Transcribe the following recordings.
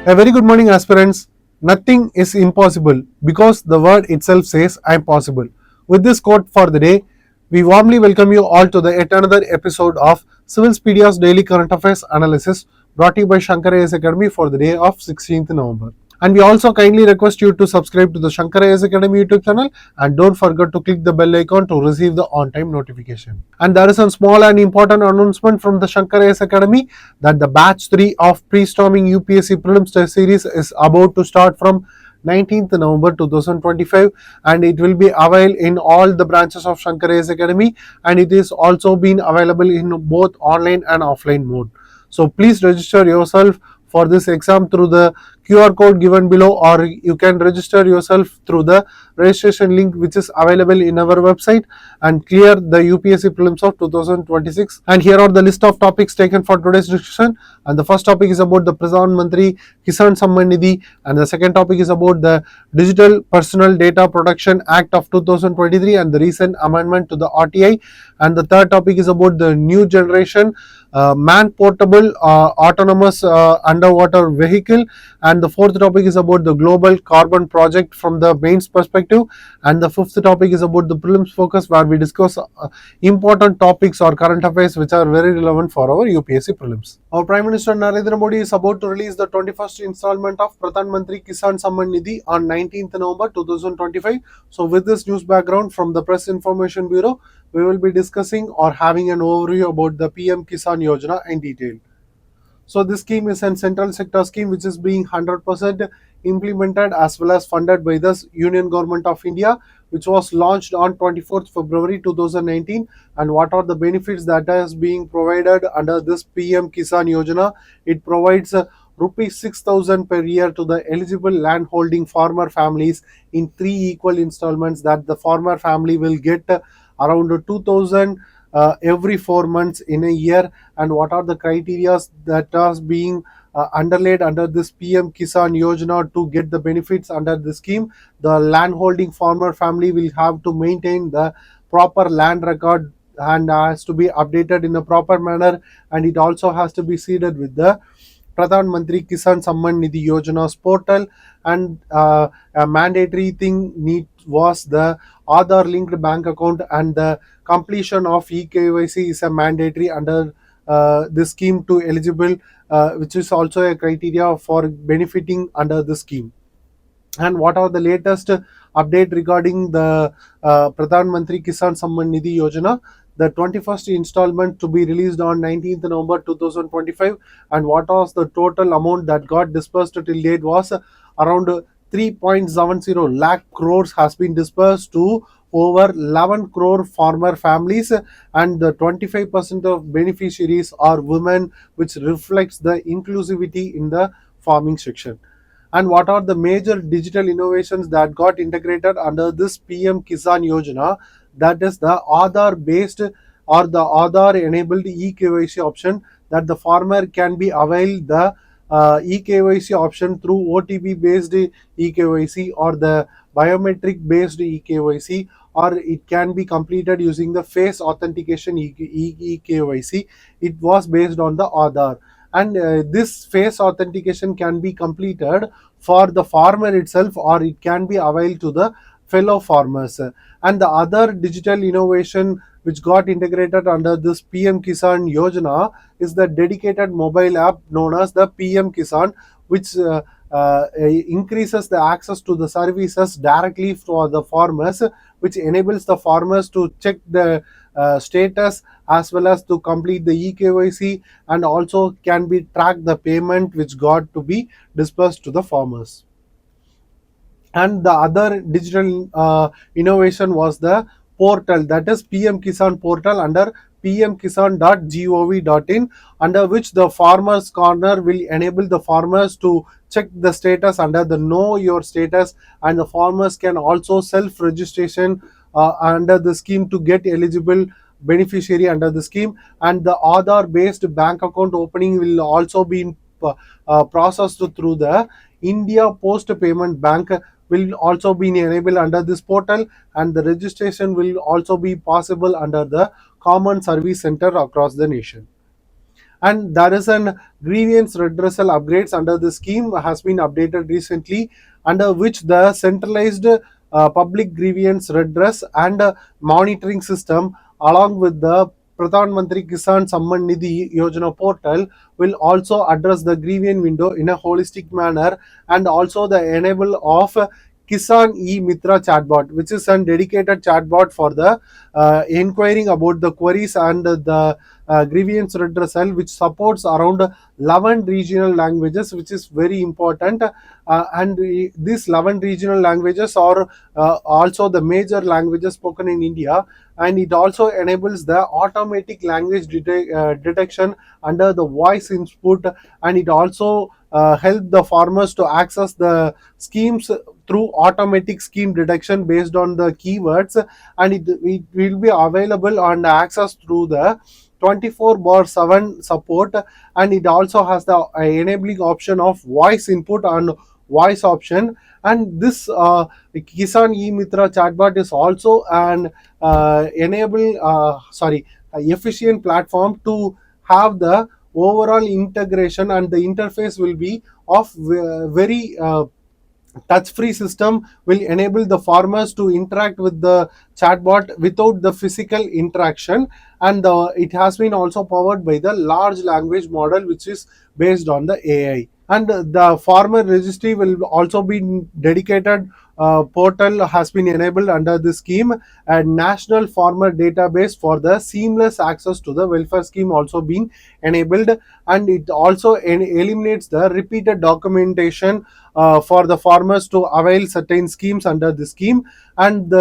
A very good morning, aspirants. Nothing is impossible because the word itself says I am possible. With this quote for the day, we warmly welcome you all to the yet another episode of Civilspedia's Daily Current Affairs Analysis brought to you by Shankar IAS Academy for the day of 16th November. And we also kindly request you to subscribe to the Shankar IAS Academy YouTube channel and don't forget to click the bell icon to receive the on-time notification. And there is a small and important announcement from the Shankar IAS Academy that the batch 3 of pre-storming UPSC Prelims test series is about to start from 19th November 2025 and it will be available in all the branches of Shankar IAS Academy and it is also been available in both online and offline mode. So please register yourself for this exam through the QR code given below, or you can register yourself through the registration link which is available in our website and clear the UPSC prelims of 2026. And here are the list of topics taken for today's discussion. And the first topic is about the Pradhan Mantri KISAN Nidhi, and the second topic is about the Digital Personal Data Protection Act of 2023 and the recent amendment to the RTI. And the third topic is about the new generation man portable autonomous underwater vehicle. And the fourth topic is about the global carbon project from the mains perspective. And the fifth topic is about the prelims focus, where we discuss important topics or current affairs which are very relevant for our UPSC prelims. Our Prime Minister Narendra Modi is about to release the 21st installment of Pradhan Mantri KISAN Nidhi on 19th November 2025. So with this news background from the Press Information Bureau, we will be discussing or having an overview about the PM KISAN Yojana in detail. So this scheme is a central sector scheme which is being 100% implemented as well as funded by the Union Government of India, which was launched on 24th February 2019. And what are the benefits that is being provided under this PM KISAN Yojana? It provides rupees 6,000 per year to the eligible land holding farmer families in 3 equal installments, that the farmer family will get around 2,000 every 4 months in a year. And what are the criteria that are being underlaid under this PM KISAN Yojana to get the benefits under the scheme? The land holding farmer family will have to maintain the proper land record and has to be updated in a proper manner, and it also has to be seeded with the Pradhan Mantri KISAN Nidhi Yojana's portal. And a mandatory thing was the Aadhaar linked bank account, and the completion of eKYC is a mandatory under this scheme to eligible, which is also a criteria for benefiting under the scheme. And what are the latest update regarding the Pradhan Mantri KISAN Nidhi Yojana? The 21st installment to be released on 19th November 2025, and what was the total amount that got dispersed till date was around 3.70 lakh crores has been dispersed to over 11 crore farmer families, and the 25% of beneficiaries are women, which reflects the inclusivity in the farming section. And what are the major digital innovations that got integrated under this PM KISAN Yojana? That is the Aadhaar based or the Aadhaar enabled eKYC option, that the farmer can be availed the eKYC option through OTP based eKYC or the biometric based eKYC, or it can be completed using the face authentication eKYC. It was based on the Aadhaar, and this face authentication can be completed for the farmer itself, or it can be availed to the fellow farmers. And the other digital innovation which got integrated under this PM KISAN Yojana is the dedicated mobile app known as the PM KISAN, which increases the access to the services directly for the farmers, which enables the farmers to check the status as well as to complete the eKYC, and also can be tracked the payment which got to be dispersed to the farmers. And the other digital innovation was the portal, that is PM KISAN portal under pmkisan.gov.in, under which the farmers corner will enable the farmers to check the status under the know your status, and the farmers can also self registration under the scheme to get eligible beneficiary under the scheme. And the Aadhaar based bank account opening will also be processed through the India Post Payment Bank, will also be enabled under this portal, and the registration will also be possible under the common service center across the nation. and there is an grievance redressal upgrades under the scheme has been updated recently, under which the centralized public grievance redress and monitoring system along with the Pradhan Mantri Kisan Samman Nidhi Yojana portal will also address the grievance window in a holistic manner, and also the enable of Kisan e-Mitra chatbot, which is a dedicated chatbot for the inquiring about the queries and the grievance redressal, which supports around 11 regional languages, which is very important. And these 11 regional languages are also the major languages spoken in India, and it also enables the automatic language detection under the voice input, and it also help the farmers to access the schemes through automatic scheme detection based on the keywords, and it will be available on access through the 24/7 support, and it also has the enabling option of voice input and voice option. And this Kisan e-Mitra chatbot is also an efficient platform to have the overall integration, and the interface will be of very touch-free system, will enable the farmers to interact with the chatbot without the physical interaction, and it has been also powered by the large language model, which is based on the AI. And the farmer registry will also be dedicated portal has been enabled under this scheme, and national farmer database for the seamless access to the welfare scheme also being enabled, and it also eliminates the repeated documentation for the farmers to avail certain schemes under the scheme, and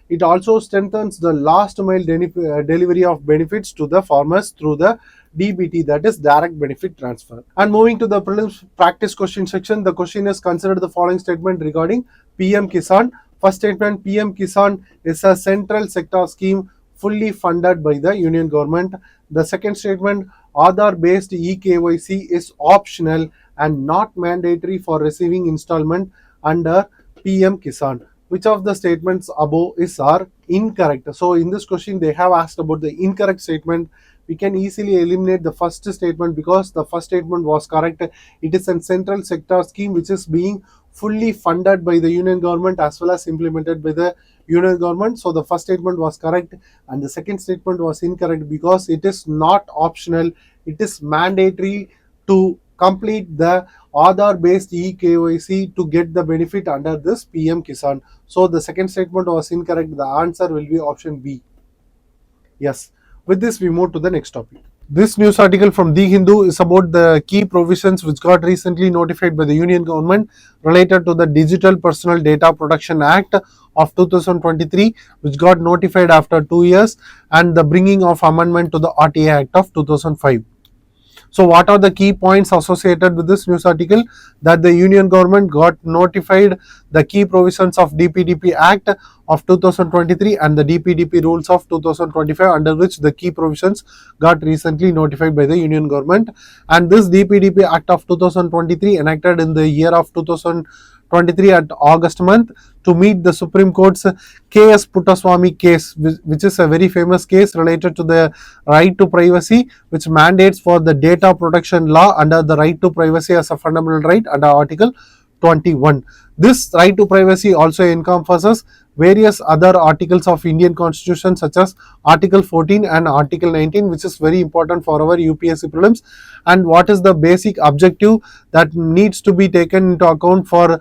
it also strengthens the last mile delivery of benefits to the farmers through the DBT, that is direct benefit transfer. And moving to the prelims practice question section, the question is considered the following statement regarding PM Kisan. First statement, PM Kisan is a central sector scheme fully funded by the union government. The second statement, Aadhaar based eKYC is optional and not mandatory for receiving installment under PM Kisan. Which of the statements above are incorrect? So in this question they have asked about the incorrect statement. We can easily eliminate the first statement because the first statement was correct. It is a central sector scheme which is being fully funded by the union government as well as implemented by the union government. So the first statement was correct, and the second statement was incorrect because it is not optional, it is mandatory to complete the Aadhaar based eKYC to get the benefit under this PM Kisan. So the second statement was incorrect. The answer will be option B. Yes. With this, we move to the next topic. This news article from The Hindu is about the key provisions which got recently notified by the Union government related to the Digital Personal Data Protection Act of 2023, which got notified after 2 years, and the bringing of amendment to the RTA Act of 2005. So what are the key points associated with this news article? That the union government got notified the key provisions of DPDP Act of 2023 and the DPDP rules of 2025, under which the key provisions got recently notified by the union government. And this DPDP Act of 2023 enacted in the year of 2023 at August month to meet the Supreme Court's KS Puttaswamy case, which is a very famous case related to the right to privacy, which mandates for the data protection law under the right to privacy as a fundamental right under Article 21. This right to privacy also encompasses various other articles of Indian Constitution such as Article 14 and Article 19, which is very important for our UPSC prelims. And what is the basic objective that needs to be taken into account for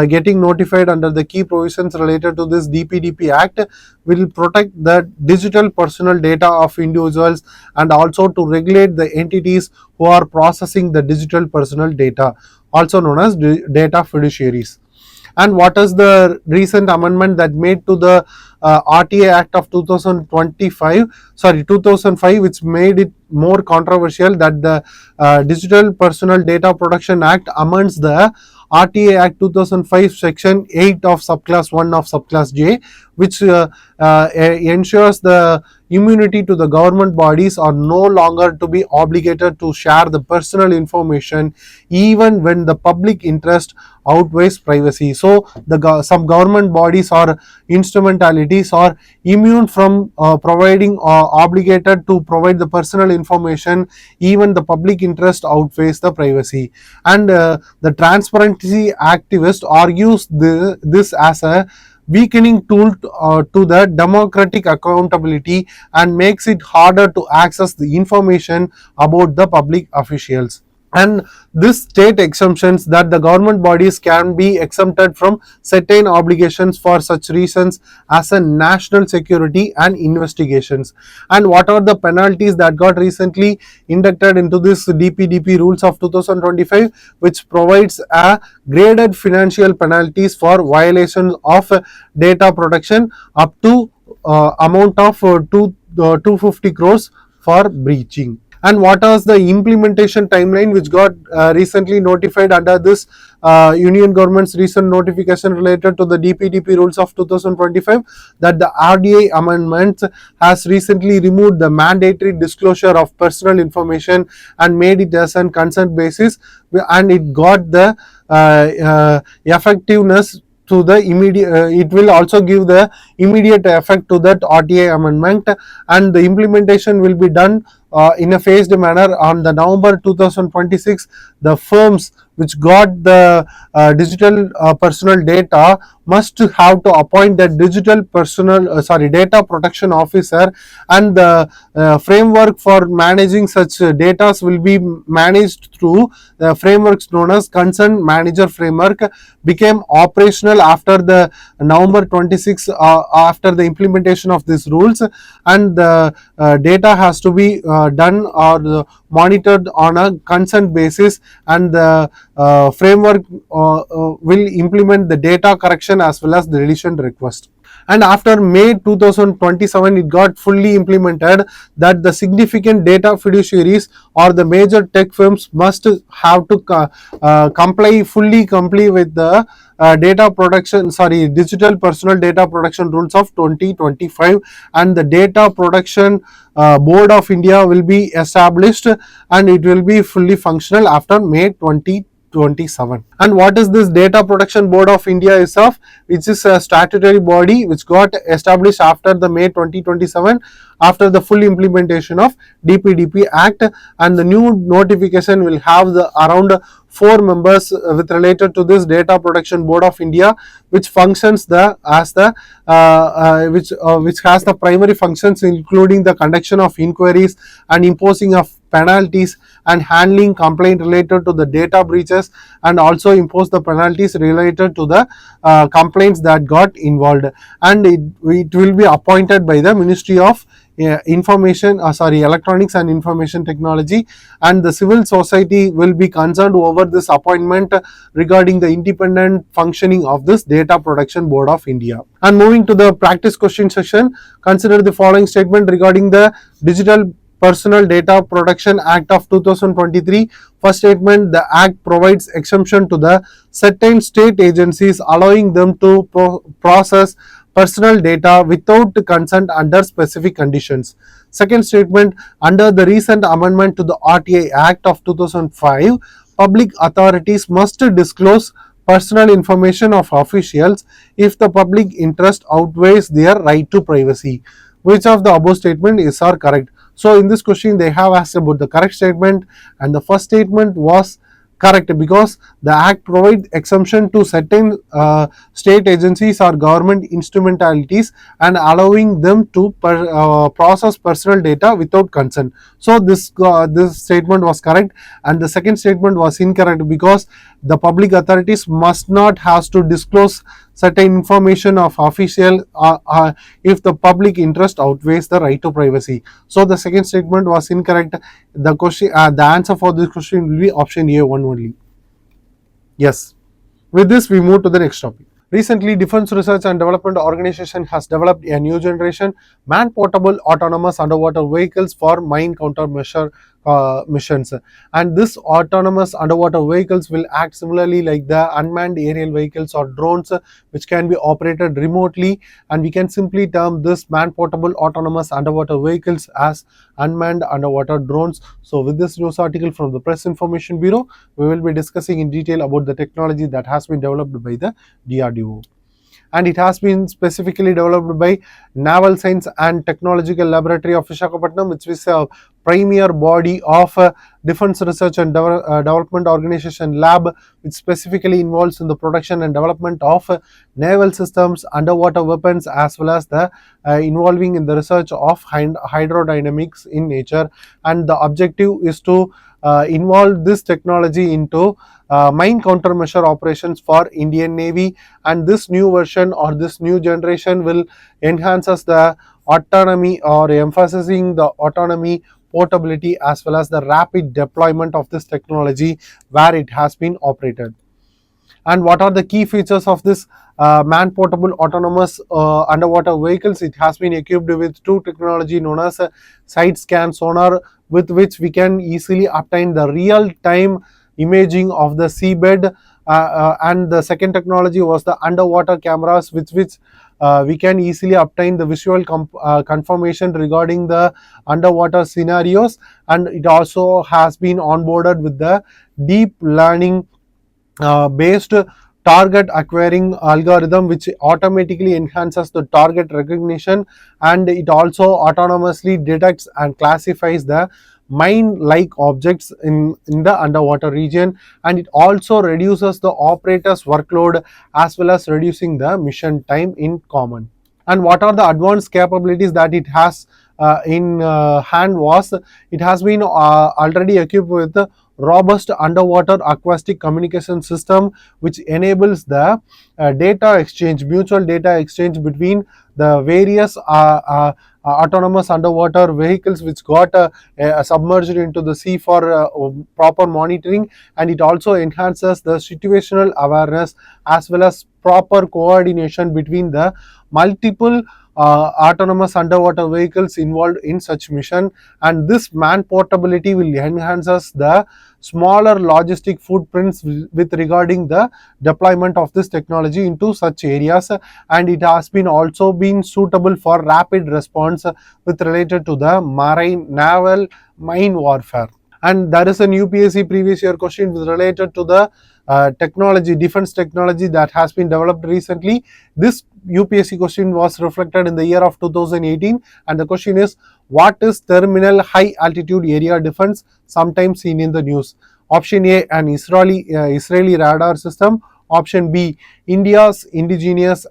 getting notified under the key provisions related to this DPDP Act? Will protect the digital personal data of individuals and also to regulate the entities who are processing the digital personal data, also known as data fiduciaries. And what is the recent amendment that made to the RTA Act of 2005, which made it more controversial, that the Digital Personal Data Protection Act amends the RTA Act 2005 Section 8 of Subclass 1 of Subclass J, which ensures the immunity to the government bodies are no longer to be obligated to share the personal information even when the public interest outweighs privacy. So some government bodies or instrumentalities are immune from providing or obligated to provide the personal information even the public interest outweighs the privacy. And the transparency activist argues this as a weakening tool to the democratic accountability and makes it harder to access the information about the public officials. And this state exemptions that the government bodies can be exempted from certain obligations for such reasons as a national security and investigations. And what are the penalties that got recently inducted into this DPDP rules of 2025, which provides a graded financial penalties for violations of data protection up to amount of 250 crores for breaching. And what was the implementation timeline which got recently notified under this union government's recent notification related to the DPDP rules of 2025, that the RDI amendment has recently removed the mandatory disclosure of personal information and made it as a consent basis, and it got the effectiveness to the immediate, it will also give the immediate effect to that RTI amendment, and the implementation will be done in a phased manner on the November 2026. The firms which got the digital personal data must have to appoint the digital data protection officer, and the framework for managing such data will be managed through the frameworks known as concern manager framework, became operational after the November 26 after the implementation of these rules. And the data has to be done or monitored on a consent basis, and the framework will implement the data correction as well as the deletion request. And after May 2027, it got fully implemented that the significant data fiduciaries or the major tech firms must have to fully comply with the digital personal data protection rules of 2025, and the data protection board of India will be established, and it will be fully functional after May 2027. And what is this data protection board of India is of, which is a statutory body which got established after the May 2027 after the full implementation of DPDP Act, and the new notification will have the around 4 members with related to this data protection board of India, which functions which has the primary functions including the conduction of inquiries and imposing of penalties and handling complaint related to the data breaches, and also impose the penalties related to the complaints that got involved. And it will be appointed by the Ministry of Electronics and Information Technology, and the civil society will be concerned over this appointment regarding the independent functioning of this data protection board of India. And moving to the practice question section, consider the following statement regarding the digital Personal Data Protection Act of 2023. First statement, the Act provides exemption to the certain state agencies, allowing them to process personal data without consent under specific conditions. Second statement, under the recent amendment to the RTI Act of 2005, public authorities must disclose personal information of officials if the public interest outweighs their right to privacy. Which of the above statements are correct? So in this question they have asked about the correct statement, and the first statement was correct because the Act provides exemption to certain state agencies or government instrumentalities and allowing them to process personal data without consent. So this statement was correct, and the second statement was incorrect because the public authorities must not have to disclose certain information of official if the public interest outweighs the right to privacy. So the second statement was incorrect. The question, the answer for this question will be option A1 only. Yes. With this, we move to the next topic. Recently, Defense Research and Development Organization has developed a new generation man-portable autonomous underwater vehicles for mine countermeasure missions. And this autonomous underwater vehicles will act similarly like the unmanned aerial vehicles or drones, which can be operated remotely, and we can simply term this man portable autonomous underwater vehicles as unmanned underwater drones. So with this news article from the Press Information Bureau, we will be discussing in detail about the technology that has been developed by the DRDO, and it has been specifically developed by Naval Science and Technological Laboratory of Visakhapatnam, which is a premier body of Defense Research and Development Organization lab, which specifically involves in the production and development of naval systems, underwater weapons, as well as the involving in the research of hydrodynamics in nature. And the objective is to involve this technology into mine countermeasure operations for Indian Navy. And this new version or this new generation will enhances the autonomy or emphasizing the autonomy, portability, as well as the rapid deployment of this technology where it has been operated. And what are the key features of this man portable autonomous underwater vehicles? It has been equipped with two technology known as side scan sonar, with which we can easily obtain the real time imaging of the seabed, and the second technology was the underwater cameras, with which we can easily obtain the visual confirmation regarding the underwater scenarios. And it also has been onboarded with the deep learning based target acquiring algorithm, which automatically enhances the target recognition, and it also autonomously detects and classifies the mine like objects in the underwater region. And it also reduces the operator's workload as well as reducing the mission time in common. And what are the advanced capabilities that it has in hand was, it has been already equipped with a robust underwater acoustic communication system, which enables the mutual data exchange between the various autonomous underwater vehicles which got submerged into the sea for proper monitoring. And it also enhances the situational awareness as well as proper coordination between the multiple autonomous underwater vehicles involved in such mission. And this man portability will enhances the smaller logistic footprints with regarding the deployment of this technology into such areas. And it has been also been suitable for rapid response with related to the marine naval mine warfare. And there is an UPSC previous year question related to the defense technology that has been developed recently. This UPSC question was reflected in the year of 2018, and the question is, what is terminal high altitude area defense, sometimes seen in the news? Option A, an Israeli radar system. Option B, India's indigenous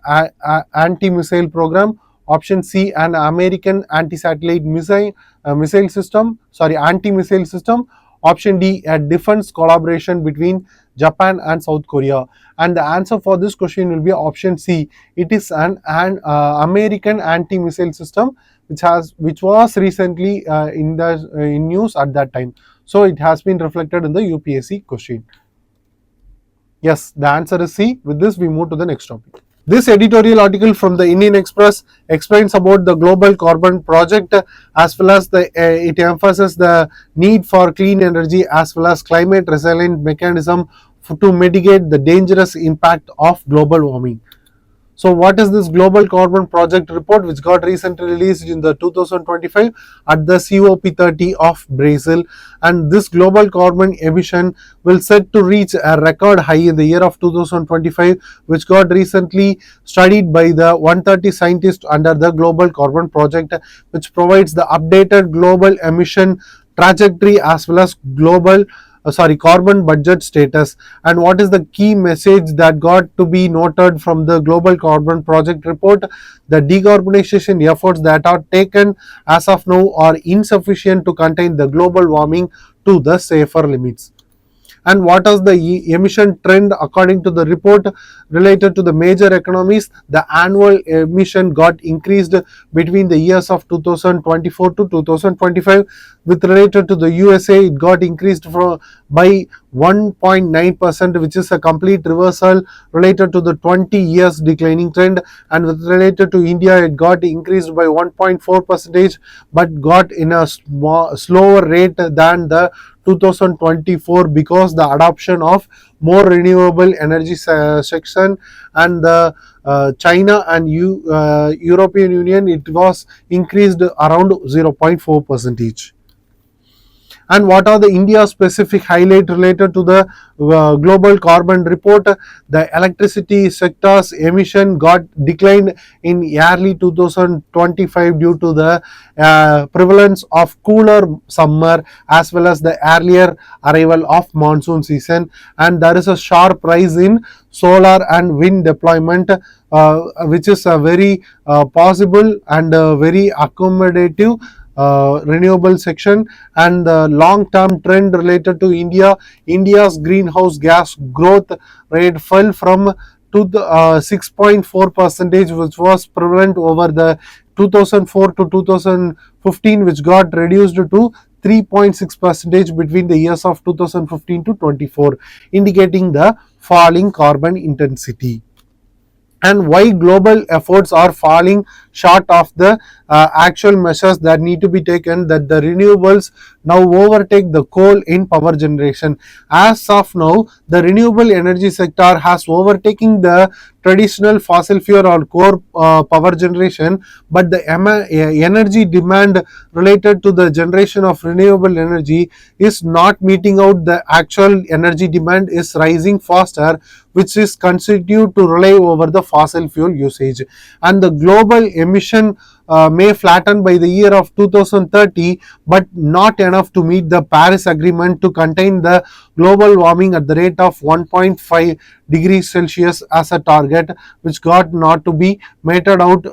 anti-missile program. Option C, an American anti-satellite missile system. Anti-missile system. Option D, a defense collaboration between Japan and South Korea. And the answer for this question will be option C. It is an American anti-missile system which was recently in news at that time. So it has been reflected in the UPSC question. Yes, the answer is C. With this, we move to the next topic. This editorial article from the Indian Express explains about the global carbon project, as well as it emphasizes the need for clean energy as well as climate resilient mechanism to mitigate the dangerous impact of global warming. So what is this global carbon project report, which got recently released in the 2025 at the COP30 of Brazil? And this global carbon emission will set to reach a record high in the year of 2025, which got recently studied by the 130 scientists under the global carbon project, which provides the updated global emission trajectory as well as carbon budget status. And what is the key message that got to be noted from the global carbon project report? The decarbonization efforts that are taken as of now are insufficient to contain the global warming to the safer limits. And what is the emission trend according to the report related to the major economies? The annual emission got increased between the years of 2024 to 2025. With related to the USA, it got increased by 1.9%, which is a complete reversal related to the 20 years declining trend. And with related to India, it got increased by 1.4 percentage, but got in a slower rate than the 2024, because the adoption of more renewable energy section, and the China and European Union, it was increased around 0.4 percentage. And what are the India specific highlight related to the global carbon report? The electricity sector's emission got declined in early 2025 due to the prevalence of cooler summer, as well as the earlier arrival of monsoon season, and there is a sharp rise in solar and wind deployment, which is a very possible and very accommodative renewable section. And the long term trend related to India's greenhouse gas growth rate fell from to the 6.4 percentage, which was prevalent over the 2004 to 2015, which got reduced to 3.6 percentage between the years of 2015 to 24, indicating the falling carbon intensity. And why global efforts are falling short of the actual measures that need to be taken, that the renewables now overtake the coal in power generation. As of now, the renewable energy sector has overtaken the traditional fossil fuel or core power generation, but the energy demand related to the generation of renewable energy is not meeting out. The actual energy demand is rising faster, which is constitute to rely over the fossil fuel usage. And the global emission may flatten by the year of 2030, but not enough to meet the Paris Agreement to contain the global warming at the rate of 1.5 degrees Celsius as a target, which got not to be meted out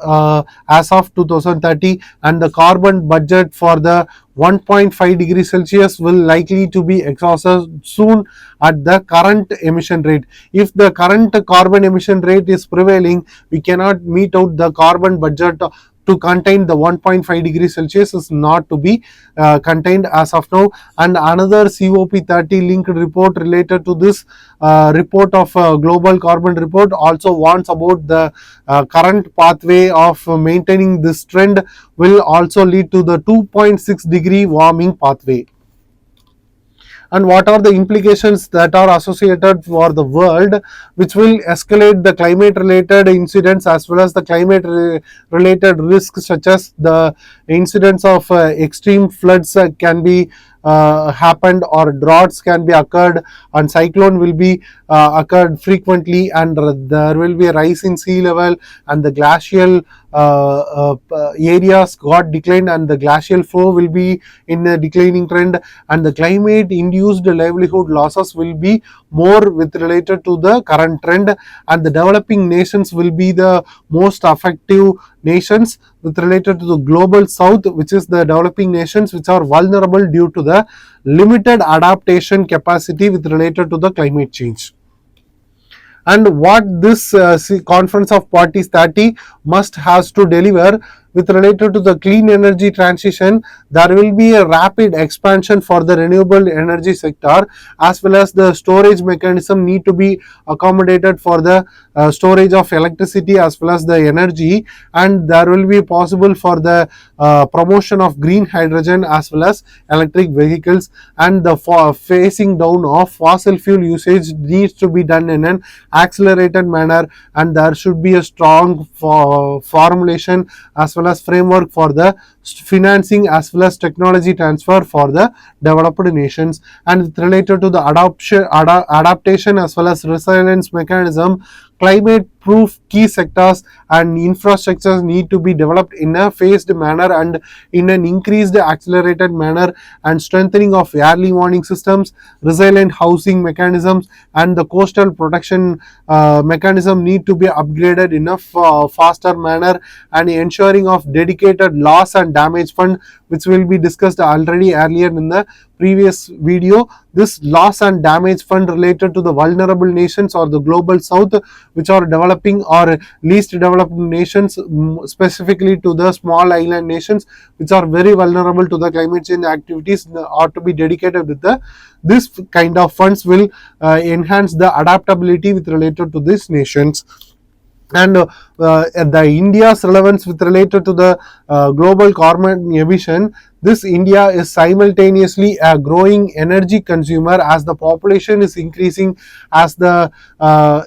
as of 2030. And the carbon budget for the 1.5 degrees Celsius will likely to be exhausted soon at the current emission rate. If the current carbon emission rate is prevailing, we cannot meet out the carbon budget to contain the 1.5 degrees Celsius is not to be contained as of now. And another COP30 linked report related to this report of global carbon report also warns about the current pathway of maintaining this trend will also lead to the 2.6 degree warming pathway. And what are the implications that are associated for the world, which will escalate the climate related incidents as well as the climate related risks, such as the incidents of extreme floods can be happened, or droughts can be occurred, and cyclone will be occurred frequently, and there will be a rise in sea level, and the glacial areas got declined, and the glacial flow will be in a declining trend, and the climate induced livelihood losses will be more with related to the current trend, and the developing nations will be the most effective nations with related to the global south, which is the developing nations which are vulnerable due to the limited adaptation capacity with related to the climate change. And what this conference of parties 30 must has to deliver with related to the clean energy transition, there will be a rapid expansion for the renewable energy sector, as well as the storage mechanism need to be accommodated for the storage of electricity as well as the energy, and there will be possible for the promotion of green hydrogen as well as electric vehicles, and the phasing down of fossil fuel usage needs to be done in an accelerated manner, and there should be a strong formulation as well as framework for the financing as well as technology transfer for the developed nations. And related to the adaptation as well as resilience mechanism, climate proof key sectors and infrastructures need to be developed in a phased manner and in an increased accelerated manner, and strengthening of early warning systems, resilient housing mechanisms, and the coastal protection mechanism need to be upgraded in a faster manner, and ensuring of dedicated loss and damage fund, which will be discussed already earlier in the previous video, this loss and damage fund related to the vulnerable nations or the global south, which are developing or least developed nations, specifically to the small island nations which are very vulnerable to the climate change activities, are to be dedicated with the this kind of funds will enhance the adaptability with related to these nations. And the India's relevance with related to the global carbon emission, this India is simultaneously a growing energy consumer as the population is increasing, as the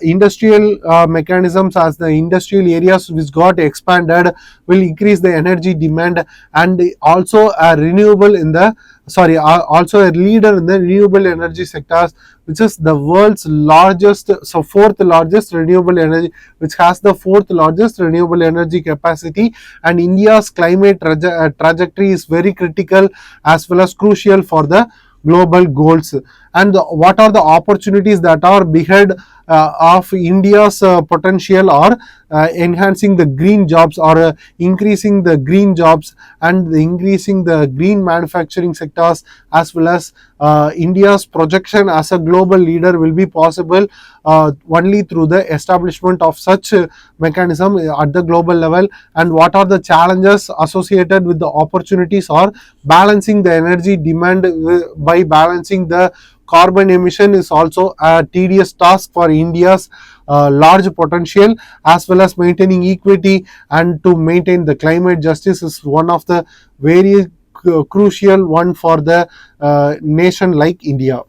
industrial mechanisms, as the industrial areas which got expanded will increase the energy demand, and also a renewable in the also a leader in the renewable energy sectors, which is the world's largest, so fourth largest renewable energy, which has the fourth largest renewable energy capacity. And India's climate trajectory is very critical as well as crucial for the global goals. And what are the opportunities that are behind of India's potential, or enhancing the green jobs, or increasing the green jobs and increasing the green manufacturing sectors, as well as India's projection as a global leader will be possible only through the establishment of such mechanism at the global level. And what are the challenges associated with the opportunities, or balancing the energy demand by balancing the carbon emission is also a tedious task for India's large potential, as well as maintaining equity and to maintain the climate justice is one of the very crucial one for the nation like India.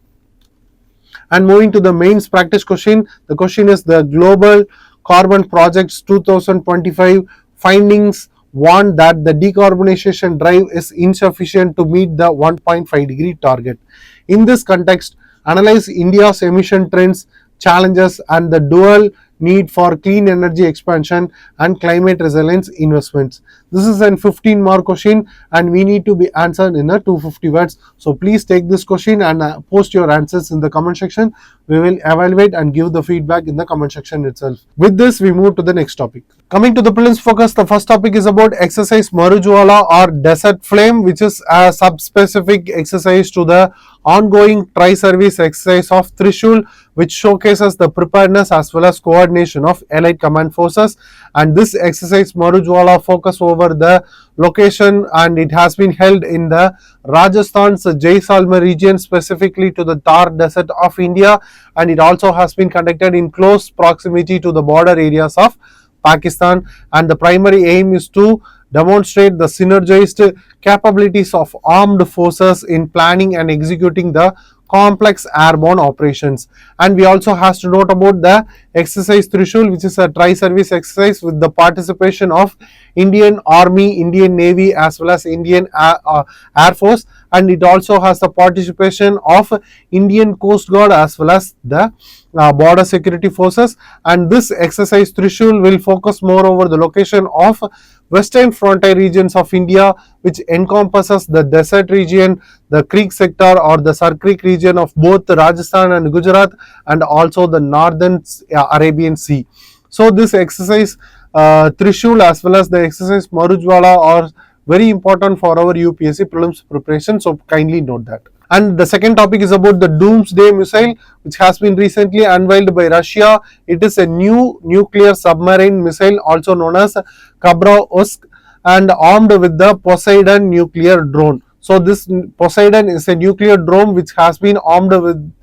And moving to the mains practice question, the question is the Global Carbon Projects 2025 findings warn that the decarbonization drive is insufficient to meet the 1.5 degree target. In this context, analyze India's emission trends, challenges, and the dual need for clean energy expansion and climate resilience investments. This is a 15 mark question and we need to be answered in a 250 words. So please take this question and post your answers in the comment section. We will evaluate and give the feedback in the comment section itself. With this, we move to the next topic. Coming to the prelims focus, the first topic is about exercise Marujwala or Desert Flame, which is a sub-specific exercise to the ongoing tri-service exercise of Trishul, which showcases the preparedness as well as coordination of allied command forces. And this exercise Marujwala focus over the location, and it has been held in the Rajasthan's Jaisalmer region, specifically to the Thar Desert of India, and it also has been conducted in close proximity to the border areas of Pakistan. And the primary aim is to demonstrate the synergized capabilities of armed forces in planning and executing the complex airborne operations. And we also has to note about the exercise Trishul, which is a tri-service exercise with the participation of Indian Army, Indian Navy, as well as Indian Air Force, and it also has the participation of Indian Coast Guard as well as the border security forces. And this exercise Trishul will focus more over the location of western frontier regions of India, which encompasses the desert region, the creek sector or the Sar Creek region of both Rajasthan and Gujarat, and also the northern Arabian Sea. So this exercise Trishul as well as the exercise Marujwala are very important for our UPSC prelims preparation, so kindly note that. And the second topic is about the Doomsday missile, which has been recently unveiled by Russia. It is a new nuclear submarine missile, also known as Khabrovsk, and armed with the Poseidon nuclear drone. So this Poseidon is a nuclear drone which has been armed with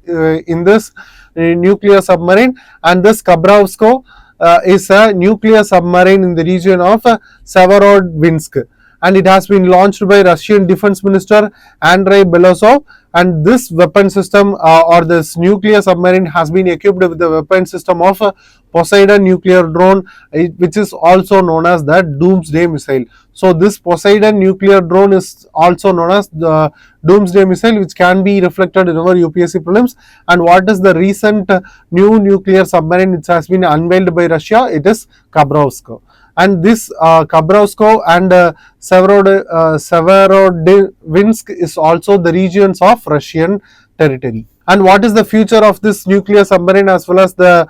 in this nuclear submarine, and this Khabrovsk is a nuclear submarine in the region of Severodvinsk, and it has been launched by Russian Defense Minister Andrei Belosov. And this weapon system or this nuclear submarine has been equipped with the weapon system of Poseidon nuclear drone, which is also known as the Doomsday missile. So this Poseidon nuclear drone is also known as the Doomsday missile, which can be reflected in our UPSC prelims. And what is the recent new nuclear submarine which has been unveiled by Russia? It is Khabrovsk. And this Khabrovsk and Severodvinsk is also the regions of Russian territory. And what is the future of this nuclear submarine as well as the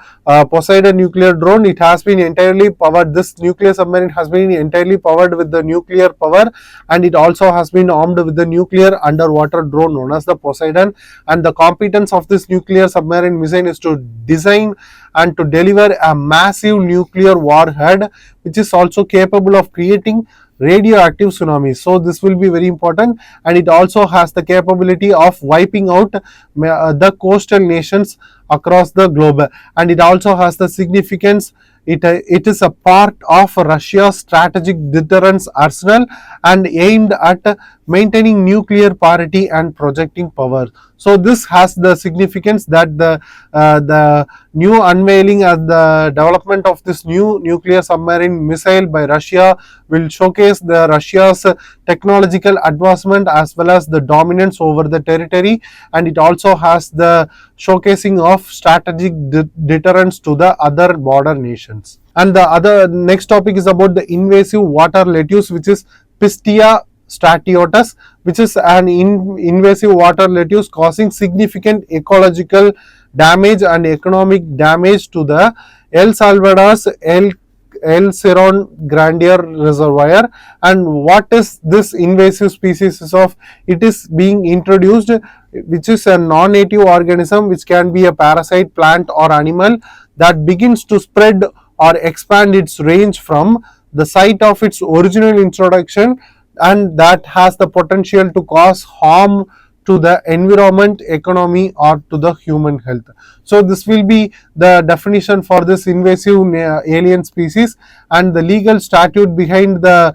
Poseidon nuclear drone? It has been entirely powered. This nuclear submarine has been entirely powered with the nuclear power, and it also has been armed with the nuclear underwater drone known as the Poseidon. And the competence of this nuclear submarine mission is to design and to deliver a massive nuclear warhead, which is also capable of creating radioactive tsunamis. So this will be very important, and it also has the capability of wiping out the coastal nations across the globe, and it also has the significance. It is a part of Russia's strategic deterrence arsenal and aimed at maintaining nuclear parity and projecting power. So this has the significance that the new unveiling and the development of this new nuclear submarine missile by Russia will showcase the Russia's technological advancement as well as the dominance over the territory, and it also has the showcasing of strategic deterrence to the other border nations. And the other next topic is about the invasive water lettuce, which is Pistia stratiotus, which is an invasive water lettuce causing significant ecological damage and economic damage to the El Salvador's El Cerron Grandeur Reservoir. And what is this invasive species of? It is being introduced, which is a non-native organism which can be a parasite, plant or animal that begins to spread or expand its range from the site of its original introduction, and that has the potential to cause harm to the environment, economy or to the human health. So this will be the definition for this invasive alien species, and the legal statute behind the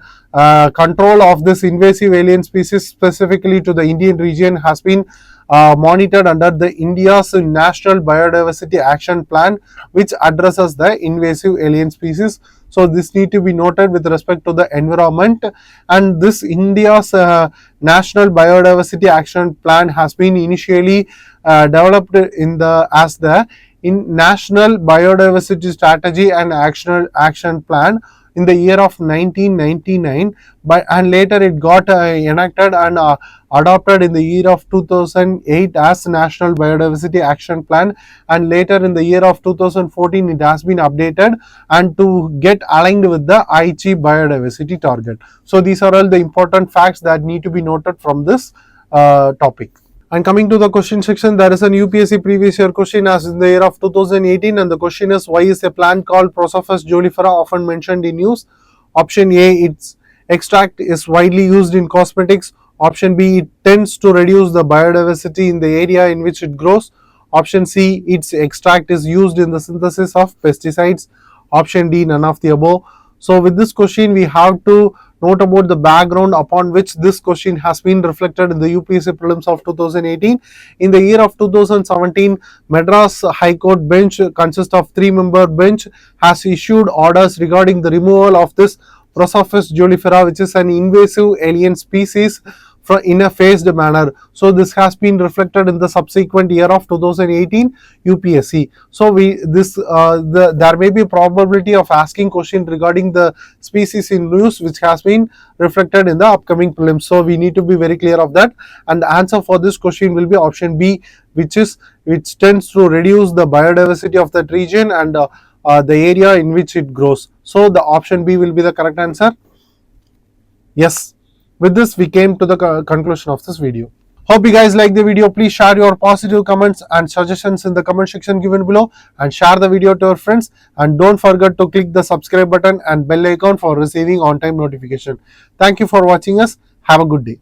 control of this invasive alien species specifically to the Indian region has been monitored under the India's National Biodiversity Action Plan, which addresses the invasive alien species. So this need to be noted with respect to the environment, and this India's National Biodiversity Action Plan has been initially developed in the as the National Biodiversity Strategy and Action Plan in the year of 1999, and later it got enacted and adopted in the year of 2008 as National Biodiversity Action Plan, and later in the year of 2014 it has been updated and to get aligned with the Aichi biodiversity target. So these are all the important facts that need to be noted from this topic. And coming to the question section, there is an UPSC previous year question as in the year of 2018, and the question is, why is a plant called Prosopis julifera often mentioned in news? Option A, its extract is widely used in cosmetics. Option B, it tends to reduce the biodiversity in the area in which it grows. Option C, its extract is used in the synthesis of pesticides. Option D, none of the above. So with this question, we have to note about the background upon which this question has been reflected in the UPSC prelims of 2018. In the year of 2017, Madras High Court bench consists of 3-member bench has issued orders regarding the removal of this Prosopis julifera, which is an invasive alien species, in a phased manner. So this has been reflected in the subsequent year of 2018 UPSC. So there may be a probability of asking question regarding the species in news which has been reflected in the upcoming prelims. So we need to be very clear of that, and the answer for this question will be option B, which tends to reduce the biodiversity of that region and the area in which it grows. So the option B will be the correct answer. Yes. With this, we came to the conclusion of this video. Hope you guys like the video. Please share your positive comments and suggestions in the comment section given below, and share the video to your friends, and don't forget to click the subscribe button and bell icon for receiving on-time notification. Thank you for watching us. Have a good day.